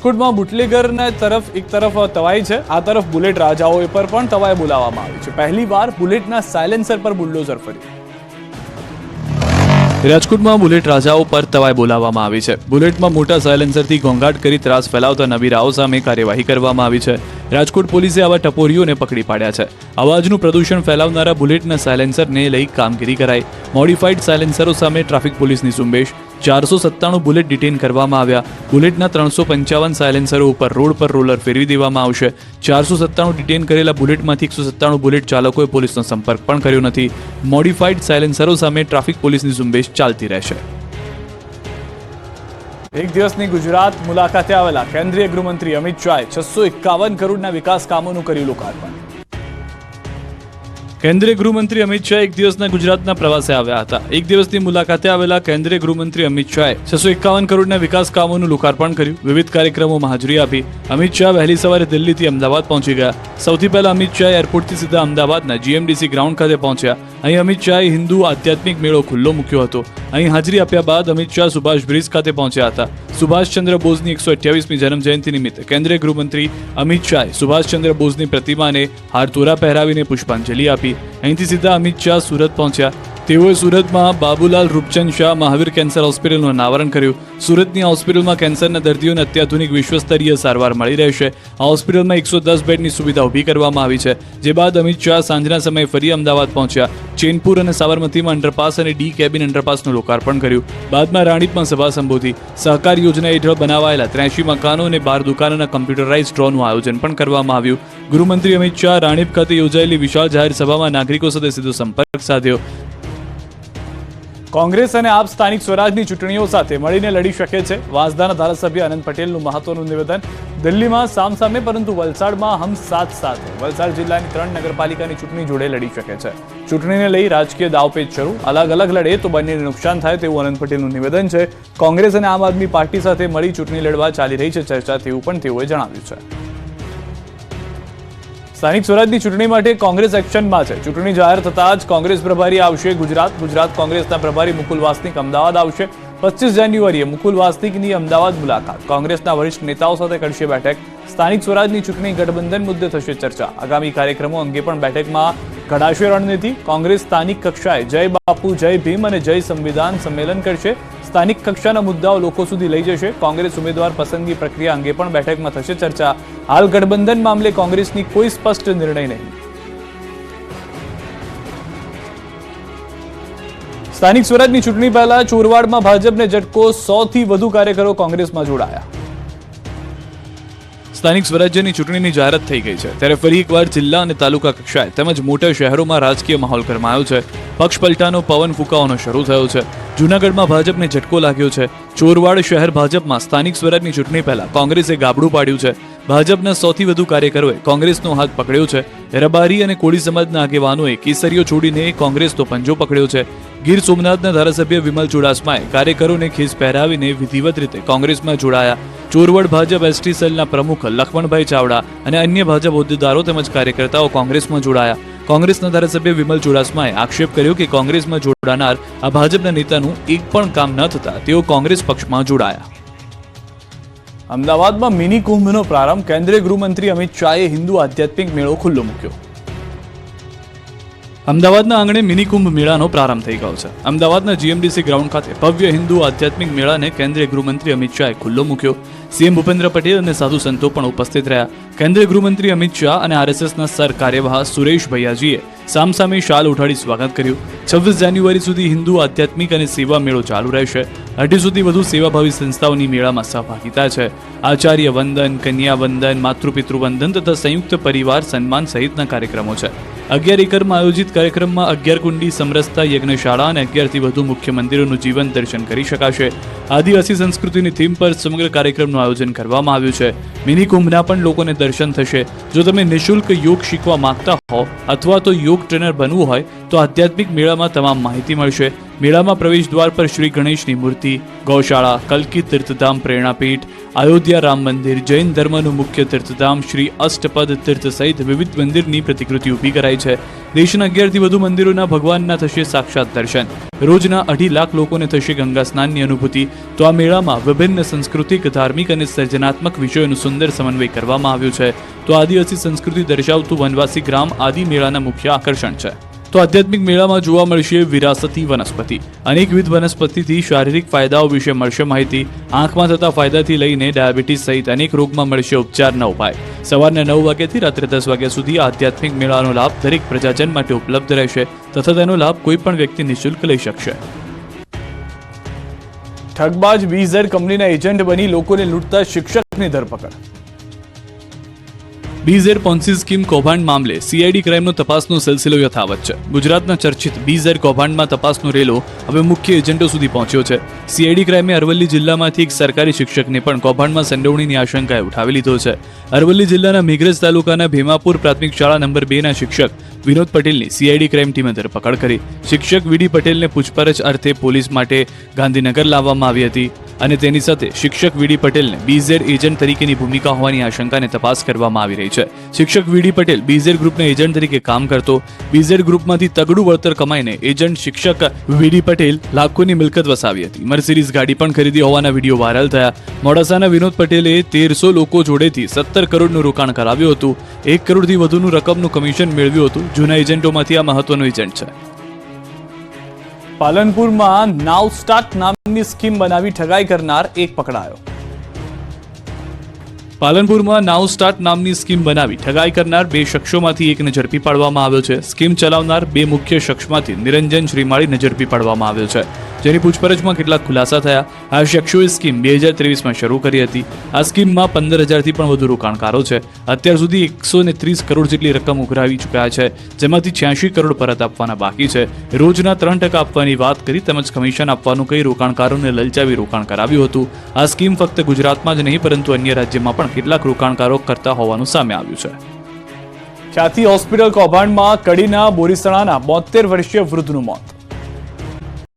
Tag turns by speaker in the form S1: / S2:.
S1: રાજકોટમાં બુટલેગરના એક તરફ તવાઈ છે, આ તરફ બુલેટ રાજાઓ પર પણ તવાઈ બોલાવવામાં આવી છે। પહેલીવાર બુલેટના સાયલેન્સર પર બુલડોઝર ફર્યું। રાજકોટમાં બુલેટ રાજાઓ પર તવાઈ બોલાવવામાં આવી છે। બુલેટમાં મોટા સાયલેન્સરથી ઘોંઘાટ કરી ત્રાસ ફેલાવતા નબીરાઓ સામે કાર્યવાહી કરવામાં આવી છે। રાજકોટ પોલીસે આવા ટપોરીઓને પકડી પાડ્યા છે। અવાજનું પ્રદૂષણ ફેલાવનારા બુલેટના સાયલેન્સરને લઈ કામગીરી કરાઈ। મોડિફાઈડ સાયલેન્સરો સામે ટ્રાફિક પોલીસની ઝુંબેશ। 497 બુલેટ ડિટેન કરવામાં આવ્યા। બુલેટના 355 સાયલેન્સરો ઉપર રોડ પર રોલર ફેરવી દેવામાં આવશે। 497 ડિટેન કરેલા બુલેટમાંથી 197 બુલેટ ચાલકોએ પોલીસનો સંપર્ક પણ કર્યો નથી। મોડિફાઈડ સાયલેન્સરો સામે ટ્રાફિક પોલીસની ઝુંબેશ ચાલતી રહેશે। એક દિવસની ગુજરાત મુલાકાતે આવેલા કેન્દ્રીય ગૃહમંત્રી અમિત શાહે 651 કરોડના વિકાસ કામોનું કર્યું લોકાર્પણ। કેન્દ્રીય ગૃહમંત્રી અમિત શાહ એક દિવસના ગુજરાતના પ્રવાસે આવ્યા હતા। એક દિવસની મુલાકાતે આવેલા કેન્દ્રીય ગૃહમંત્રી અમિત શાહે 651 કરોડના વિકાસ કામોનું લોકાર્પણ કર્યું। વિવિધ કાર્યક્રમોમાં હાજરી આપી। અમિત શાહ વહેલી સવારે દિલ્હીથી અમદાવાદ પહોંચી ગયા। સૌથી પહેલા અમિત શાહ એરપોર્ટથી સીધા અમદાવાદના જીએમડીસી ગ્રાઉન્ડ ખાતે પહોંચ્યા। અહીં અમિત શાહે હિન્દુ આધ્યાત્મિક મેળો ખુલ્લો મૂક્યો હતો। અહીં હાજરી આપ્યા બાદ અમિત શાહ સુભાષ બ્રિજ ખાતે પહોંચ્યા હતા। સુભાષચંદ્ર બોઝની 128મી જન્મજયંતિ નિમિત્તે કેન્દ્રીય ગૃહમંત્રી અમિત શાહે સુભાષચંદ્ર બોઝની પ્રતિમાને હારતોરા પહેરાવીને પુષ્પાંજલિ આપી। અહીંથી સીધા અમિત શાહ સુરત પહોંચ્યા। તેઓએ સુરતમાં બાબુલાલ રૂપચંદ શાહ મહાવીર કેન્સર હોસ્પિટલનું અનાવરણ કર્યું। સુરતની હોસ્પિટલમાં કેન્સરના દર્દીઓને અત્યાધુનિક વિશ્વસ્તરીય સારવાર મળી રહેશે। આ હોસ્પિટલમાં 110 બેડની સુવિધા ઊભી કરવામાં આવી છે। જે બાદ અમિત શાહ સાંજના સમયે ફરી અમદાવાદ પહોંચ્યા। ચેનપુર અને સાબરમતીમાં અંડરપાસ અને ડી કેબિન અંડરપાસનું લોકાર્પણ કર્યું। બાદમાં રાણીપમાં સભા સંબોધી। સહકાર યોજના હેઠળ બનાવાયેલા 83 મકાનો અને 12 દુકાનોના કમ્પ્યુટરાઇઝ ડ્રોનું આયોજન પણ કરવામાં આવ્યું। ગૃહમંત્રી અમિત શાહ રાણીપ ખાતે યોજાયેલી વિશાળ જાહેર સભામાં નાગરિકો સાથે સીધો સંપર્ક સાધ્યો। કોંગ્રેસ અને આપ સ્થાનિક સ્વરાજની ચૂંટણીઓ સાથે મળીને લડી શકે છે, વાંસદાના ધારાસભ્ય અનંત પટેલનું મહત્વનું નિવેદન। દિલ્હીમાં સામસામે પરંતુ વલસાડમાં હમ સાથ સાથે। વલસાડ જિલ્લાની 3 નગરપાલિકાની ચૂંટણી જોડે લડી શકે છે। ચૂંટણીને લઈ રાજકીય દાવપેચ શરૂ, અલગ અલગ લડે તો બંનેને નુકસાન થાય તેવું અનંત પટેલનું નિવેદન છે। કોંગ્રેસ અને આમ આદમી પાર્ટી સાથે મળી ચૂંટણી લડવા ચાલી રહી છે ચર્ચા, તેવું પણ તેઓએ જણાવ્યું છે। સ્થાનિક સ્વરાજની ચૂંટણી માટે કોંગ્રેસ એક્શનમાં છે। ચૂંટણી જાહેર થતાં જ કોંગ્રેસ પ્રભારી આવશે ગુજરાત કોંગ્રેસના પ્રભારી મુકુલ વાસનિક અમદાવાદ આવશે। 25 જાન્યુઆરીએ મુકુલ વાસનિકની અમદાવાદ મુલાકાત। કોંગ્રેસના વરિષ્ઠ નેતાઓ સાથે કરશે બેઠક। સ્થાનિક સ્વરાજની ચૂંટણી ગઠબંધન મુદ્દે થશે ચર્ચા। આગામી કાર્યક્રમો અંગે પણ બેઠકમાં ઘડાશે રણનીતિ। કોંગ્રેસ સ્થાનિક કક્ષાએ જય બાપુ, જય ભીમ અને જય સંવિધાન સંમેલન કરશે। સ્થાનિક કક્ષાના મુદ્દાઓ લોકો સુધી લઈ જશે। કોંગ્રેસ ઉમેદવાર પસંદગી પ્રક્રિયા અંગે પણ બેઠકમાં થશે ચર્ચા। હાલ ગઠબંધન મામલે કોંગ્રેસની કોઈ સ્પષ્ટ નિર્ણય નહીં। સ્થાનિક સ્વરાજની ચૂંટણી પહેલા ચોરવાડમાં ભાજપને ઝટકો, 100થી વધુ કાર્યકરો કોંગ્રેસમાં જોડાયા। સ્થાનિક સ્વરાજ્યની ચૂંટણીની જાહેરાત થઈ ગઈ છે, ત્યારે ફરી એકવાર જિલ્લા અને તાલુકા કક્ષાએ તેમજ મોટા શહેરોમાં રાજકીય માહોલ ગરમાયો છે। પક્ષ પલટાનો પવન ફૂંકાવાનો શરૂ થયો છે। જૂનાગઢમાં ભાજપને ઝટકો લાગ્યો છે। ચોરવાડ શહેર ભાજપમાં સ્થાનિક સ્વરાજની ચૂંટણી પહેલા કોંગ્રેસે ગાબડું પાડ્યું છે। ભાજપના 100થી વધુ કાર્યકરોએ કોંગ્રેસનો હાથ પકડ્યો છે। રબારી અને કોળી સમાજના આગેવાનોએ કેસરીઓ છોડીને કોંગ્રેસનો પંજો પકડ્યો છે। ગીર સોમનાથના ધારાસભ્ય વિમલ ચુડાસમાએ કાર્યકરોને ખીસ પહેરાવીને વિધિવત રીતે કોંગ્રેસમાં જોડાયા। ચોરવાડ ભાજપ એસટી સેલના પ્રમુખ લખમણભાઈ ચાવડા અને અન્ય ભાજપ હોદ્દેદારો તેમજ કાર્યકર્તાઓ કોંગ્રેસમાં જોડાયા। કોંગ્રેસના ધારાસભ્ય વિમલ ચુડાસમાએ આક્ષેપ કર્યો કે કોંગ્રેસમાં જોડાનાર આ ભાજપના નેતાનું એક પણ કામ ન થતા તેઓ કોંગ્રેસ પક્ષમાં જોડાયા। અમદાવાદમાં મિની કુંભનો પ્રારંભ। કેન્દ્રીય ગૃહમંત્રી અમિત શાહે હિન્દુ આધ્યાત્મિક મેળો ખુલ્લો મૂક્યો। અમદાવાદના આંગણે મિની કુંભ મેળાનો પ્રારંભ થઈ ગયો છે। અમદાવાદના જીએમડીસી ગ્રાઉન્ડ ખાતે ભવ્ય હિન્દુ આધ્યાત્મિક મેળાને કેન્દ્રીય ગૃહમંત્રી અમિત શાહે ખુલ્લો મૂક્યો। સીએમ ભૂપેન્દ્ર પટેલ અને સાધુ સંતો પણ ઉપસ્થિત રહ્યા। કેન્દ્રીય ગૃહમંત્રી અમિત શાહ અને આરએસએસના સર કાર્યવાહ સુરેશ ભૈયાજીએ સામસામે શાલ ઉઠાડી સ્વાગત કર્યું। 26 જાન્યુઆરી સુધી હિન્દુ આધ્યાત્મિક અને સેવા મેળો ચાલુ રહેશે। 250થી વધુ સેવાભાવી સંસ્થાઓની મેળામાં સહભાગીતા છે। આચાર્ય વંદન, કન્યા વંદન, માતૃપિતૃ વંદન તથા સંયુક્ત પરિવાર સન્માન સહિતના કાર્યક્રમો છે। 11 એકરમાં આયોજિત કાર્યક્રમમાં 11 કુંડી સમરસતા યજ્ઞશાળા અને 11થી વધુ મુખ્ય મંદિરોનું જીવન દર્શન કરી શકાશે। આદિવાસી સંસ્કૃતિની થીમ પર સમગ્ર કાર્યક્રમનું આયોજન કરવામાં આવ્યું છે। મિની કુંભના પણ લોકોને દર્શન થશે। જો તમે નિઃશુલ્ક યોગ શીખવા માંગતા હો અથવા તો યોગ ટ્રેનર બનવું હોય તો આધ્યાત્મિક મેળામાં તમામ માહિતી મળશે। મેળામાં પ્રવેશ દ્વાર પર શ્રી ગણેશની મૂર્તિ, ગૌશાળા, કલ્કી તીર્થધામ પ્રેરણાપીઠ, અયોધ્યા રામ મંદિર, જૈન ધર્મનું મુખ્ય તીર્થધામ શ્રી અષ્ટપદ તીર્થ સહિત વિવિધ મંદિરની પ્રતિકૃતિ ઊભી કરાઈ છે। દેશના 11થી વધુ મંદિરોના ભગવાનના થશે સાક્ષાત દર્શન. રોજના 2.5 લાખ લોકોને થશે ગંગા સ્નાનની અનુભૂતિ. તો આ મેળામાં વિભિન્ન સાંસ્કૃતિક, ધાર્મિક અને સર્જનાત્મક વિષયોનું સુંદર સમન્વય કરવામાં આવ્યું છે. તો આદિવાસી સંસ્કૃતિ દર્શાવતું વનવાસી ગ્રામ આદિ મેળાના મુખ્ય આકર્ષણ છે. તો આધ્યાત્મિક મેળામાં જોવા મળશે વિરાસતી વનસ્પતિ. અનેકવિધ વનસ્પતિથી શારીરિક ફાયદાઓ વિશે મળશે માહિતી. આંખમાં થતા ફાયદાથી લઈને ડાયાબિટીસ સહિત અનેક રોગમાં મળશે ઉપચારના ઉપાય. સવારના 9 વાગ્યાથી રાત્રે 10 વાગ્યા સુધી આધ્યાત્મિક મેળાનો લાભ દરેક પ્રજાજન માટે ઉપલબ્ધ રહેશે તથા તેનો લાભ કોઈ પણ વ્યક્તિ નિઃશુલ્ક લઈ શકશે. ઠગબાજ બીઝેડ કંપનીના એજન્ટ બની લોકોને લૂંટતા શિક્ષકની ધરપકડ. બીઝેડ પોન્સી સ્કીમ કૌભાંડ મામલે સીઆઈડી ક્રાઇમનો તપાસનો સિલસિલો યથાવત છે. ગુજરાતના ચર્ચિત બીઝેડ કૌભાંડમાં તપાસનો રેલો હવે મુખ્ય એજન્ટો સુધી પહોંચ્યો છે. સીઆઈડી ક્રાઇમે અરવલ્લી જિલ્લામાંથી એક સરકારી શિક્ષકને પણ કૌભાંડમાં સંડોવણીની આશંકાએ ઉઠાવી લીધો છે. અરવલ્લી જિલ્લાના મેઘરજ તાલુકાના ભીમાપુર પ્રાથમિક શાળા નંબર 2ના શિક્ષક વિનોદ પટેલની સીઆઈડી ક્રાઇમ ટીમે ધરપકડ કરી. શિક્ષક વીડી પટેલને પૂછપરછ અર્થે પોલીસ માટે ગાંધીનગર લાવવામાં આવી હતી અને તેની સાથે શિક્ષક વીડી પટેલને બીઝેડ એજન્ટ તરીકેની ભૂમિકા હોવાની આશંકાને તપાસ કરવામાં આવી રહી છે. શિક્ષક વીડી પટેલ બીઝેડ ગ્રુપના એજન્ટ તરીકે કામ કરતો. બીઝેડ ગ્રુપમાંથી તગડું વળતર કમાઈને એજન્ટ શિક્ષક વીડી પટેલ લાખોની મિલકત વસાવી હતી. મર્સિડીઝ ગાડી પણ ખરીદી હોવાના વિડીયો વાયરલ થયા. મોડાસાના વિનોદ પટેલે 1300 લોકો જોડેથી 17 કરોડનું રોકાણ કરાવ્યું હતું. 1 કરોડથી વધુનું રકમનું કમિશન મેળવ્યું હતું. જૂના એજન્ટોમાંથી આ મહત્વનો એજન્ટ છે. પાલનપુરમાં નાવ સ્ટાર્ટ નામની સ્કીમ બનાવી ઠગાઈ કરનાર એક પકડાયો. પાલનપુરમાં નાવ સ્ટાર્ટ નામની સ્કીમ બનાવી ઠગાઈ કરનાર 2 શખ્સોમાંથી એકને ઝડપી પાડવામાં આવ્યો છે. સ્કીમ ચલાવનાર 2 મુખ્ય શખ્સમાંથી નિરંજન શ્રીમાળીને ઝડપી પાડવામાં આવ્યો છે, જેની પૂછપરછમાં કેટલાક ખુલાસા થયા. આ શખ્સોએ સ્કીમ 2023માં શરૂ કરી હતી. આ સ્કીમમાં 15,000થી પણ વધુ રોકાણકારો છે. અત્યાર સુધી 130 કરોડ જેટલી રકમ ઉઘરાવી ચૂક્યા છે, જેમાંથી 86 કરોડ પરત આપવાના બાકી છે. રોજના 3% આપવાની વાત કરી તેમજ કમિશન આપવાનું કહી રોકાણકારોને લલચાવી રોકાણ કરાવ્યું હતું. આ સ્કીમ ફક્ત ગુજરાતમાં જ નહીં પરંતુ અન્ય રાજ્યમાં પણ કેટલાક રોકાણકારો કરતા હોવાનું સામે આવ્યું છે. ખ્યાતિ હોસ્પિટલ કૌભાંડમાં કડીના બોરીસણાના 72 વર્ષીય વૃદ્ધનું મોત.